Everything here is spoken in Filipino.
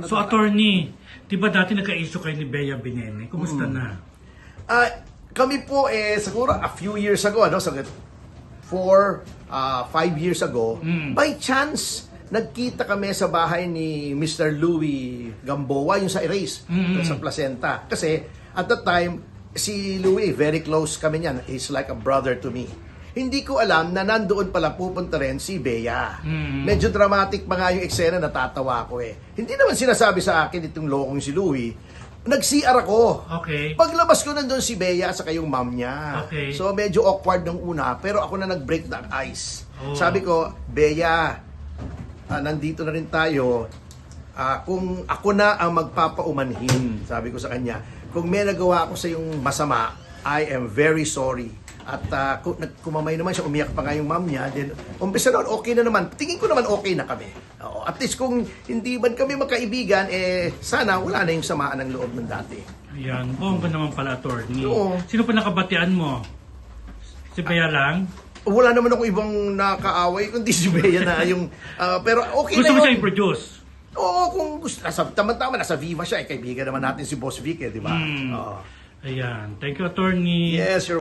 So, attorney, di ba dati nagka-issue kayo ni Bea Binene? Kumusta na? Kami po siguro a few years ago, 5 years ago, by chance, nagkita kami sa bahay ni Mr. Louie Gamboa, yung sa Erase, sa Placenta. Kasi at that time, si Louie, very close kami niyan. He's like a brother to me. Hindi ko alam na nandoon pala pupunta rin si Bea. Medyo dramatic pa nga yung eksena, natatawa ko eh. Hindi naman sinasabi sa akin itong lokong si Louie. Nag-CR ako. Okay. Paglabas ko nandun si Bea sa kayong mom niya. Okay. So medyo awkward nung una, pero ako na nag-break the ice. Oh. Sabi ko, Bea, nandito na rin tayo. Kung ako na ang magpapaumanhin, sabi ko sa kanya, kung may nagawa ako sa yung masama, I am very sorry. At kumamay naman siya, umiyak pa nga yung mom niya. Then, umpisa noon, okay na naman. Tingin ko naman okay na kami. At least kung hindi man kami magkaibigan, sana wala na yung samaan ng loob ng dati. Ayan, bongga naman pala, attorney. Oo. Sino pa nakabatian mo? Si Bea lang? Wala naman ako ibang nakaaway, kundi si Bea na yung... pero okay Gusto na mo yun. siya i-produce? Oo, kung gusto. Tama-tama, nasa Viva siya. Kaibigan naman natin si Boss Vic, di ba? Oo. Ayan. Thank you, attorney. Yes, you're